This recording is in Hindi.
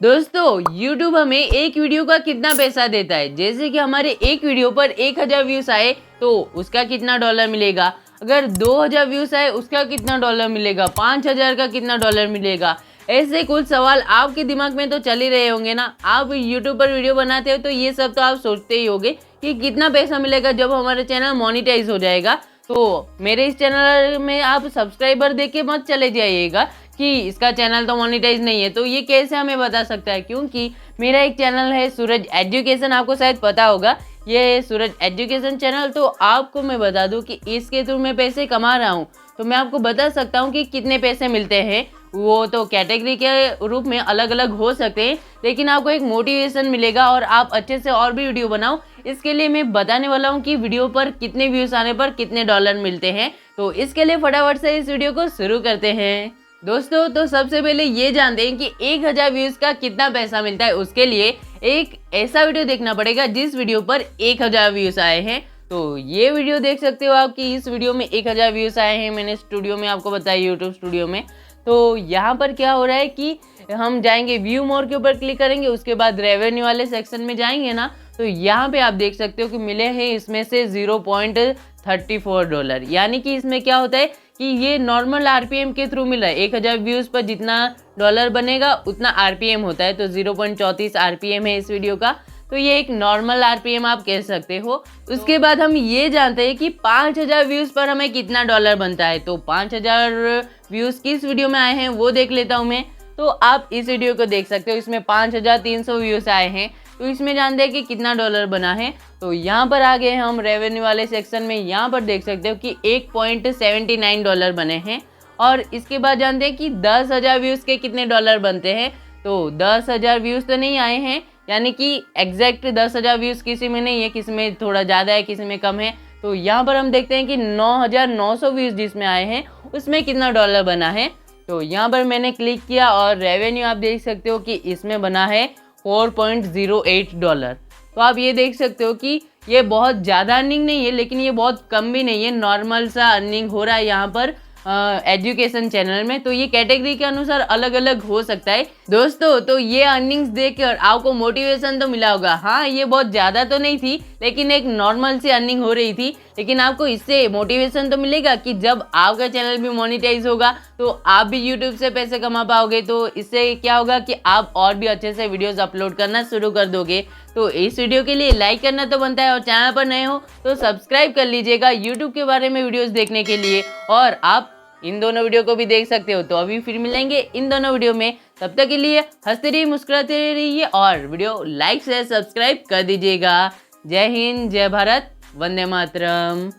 दोस्तों YouTube हमें एक वीडियो का कितना पैसा देता है। जैसे कि हमारे एक वीडियो पर 1000 व्यूज आए तो उसका कितना डॉलर मिलेगा, अगर 2000 व्यूज आए उसका कितना डॉलर मिलेगा, 5000 का कितना डॉलर मिलेगा। ऐसे कुछ सवाल आपके दिमाग में तो चल ही रहे होंगे ना। आप YouTube पर वीडियो बनाते हो तो ये सब तो आप सोचते ही होंगे कि कितना पैसा मिलेगा जब हमारा चैनल मोनेटाइज हो जाएगा। तो मेरे इस चैनल में आप सब्सक्राइबर देख के मत चले जाइएगा कि इसका चैनल तो मोनेटाइज नहीं है। तो ये कैसे हमें बता सकता है, क्योंकि मेरा एक चैनल है सूरज एजुकेशन, आपको शायद पता होगा ये सूरज एजुकेशन चैनल। तो आपको मैं बता दूं कि इसके थ्रू मैं पैसे कमा रहा हूं, तो मैं आपको बता सकता हूं कि कितने पैसे मिलते हैं। वो तो कैटेगरी के रूप में अलग अलग हो सकते हैं, लेकिन आपको एक मोटिवेशन मिलेगा और आप अच्छे से और भी वीडियो बनाओ। इसके लिए मैं बताने वाला हूँ कि वीडियो पर कितने व्यूज आने पर कितने डॉलर मिलते हैं। तो इसके लिए फटाफट से इस वीडियो को शुरू करते हैं। दोस्तों तो सबसे पहले ये जानते हैं कि 1000 व्यूज का कितना पैसा मिलता है। उसके लिए एक ऐसा वीडियो देखना पड़ेगा जिस वीडियो पर 1000 व्यूज आए हैं। तो ये वीडियो देख सकते हो आप कि इस वीडियो में 1000 व्यूज आए हैं। मैंने स्टूडियो में आपको बताया, यूट्यूब स्टूडियो में। तो यहाँ पर क्या हो रहा है कि हम जाएंगे व्यू मोर के ऊपर क्लिक करेंगे, उसके बाद रेवेन्यू वाले सेक्शन में जाएंगे ना, तो यहाँ पे आप देख सकते हो कि मिले हैं इसमें से 0.34 डॉलर। यानी कि इसमें क्या होता है कि ये नॉर्मल आरपीएम के थ्रू मिल रहा है। 1000 व्यूज पर जितना डॉलर बनेगा उतना आरपीएम होता है। तो 0.34 आरपीएम है इस वीडियो का। तो ये एक नॉर्मल आरपीएम आप कह सकते हो। उसके बाद हम ये जानते हैं कि 5000 व्यूज पर हमें कितना डॉलर बनता है। तो 5000 व्यूज किस वीडियो में आए हैं वो देख लेता हूँ मैं। तो आप इस वीडियो को देख सकते हो, इसमें 5300 व्यूज आए हैं। तो इसमें जानते हैं कि कितना डॉलर बना है। तो यहाँ पर आ गए हैं हम रेवेन्यू वाले सेक्शन में। यहाँ पर देख सकते हो कि 1.79 डॉलर बने हैं। और इसके बाद जानते हैं कि 10,000 व्यूज के कितने डॉलर बनते हैं। तो 10,000 व्यूज तो नहीं आए हैं, यानी कि एग्जैक्ट 10,000 व्यूज किसी में नहीं है, किसी में थोड़ा ज़्यादा है, किसी में कम है। तो यहाँ पर हम देखते हैं कि 9,900 व्यूज जिसमें आए हैं उसमें कितना डॉलर बना है। तो यहाँ पर मैंने क्लिक किया और रेवेन्यू आप देख सकते हो कि इसमें बना है 4.08 डॉलर। तो आप ये देख सकते हो कि ये बहुत ज़्यादा अर्निंग नहीं है, लेकिन ये बहुत कम भी नहीं है। नॉर्मल सा अर्निंग हो रहा है यहाँ पर एजुकेशन चैनल में। तो ये कैटेगरी के अनुसार अलग अलग हो सकता है। दोस्तों तो ये अर्निंग्स देखकर आपको मोटिवेशन तो मिला होगा। हाँ, ये बहुत ज़्यादा तो नहीं थी, लेकिन एक नॉर्मल सी अर्निंग हो रही थी। लेकिन आपको इससे मोटिवेशन तो मिलेगा कि जब आपका चैनल भी मोनेटाइज होगा तो आप भी यूट्यूब से पैसे कमा पाओगे। तो इससे क्या होगा कि आप और भी अच्छे से वीडियोस अपलोड करना शुरू कर दोगे। तो इस वीडियो के लिए लाइक करना तो बनता है, और चैनल पर नए हो तो सब्सक्राइब कर लीजिएगा यूट्यूब के बारे में वीडियोस देखने के लिए। और आप इन दोनों वीडियो को भी देख सकते हो। तो अभी फिर मिलेंगे इन दोनों वीडियो में, तब तक के लिए हंसते रहिए, मुस्कुराते रहिए और वीडियो लाइक से सब्सक्राइब कर दीजिएगा। जय हिंद, जय भारत, वंदे मातरम।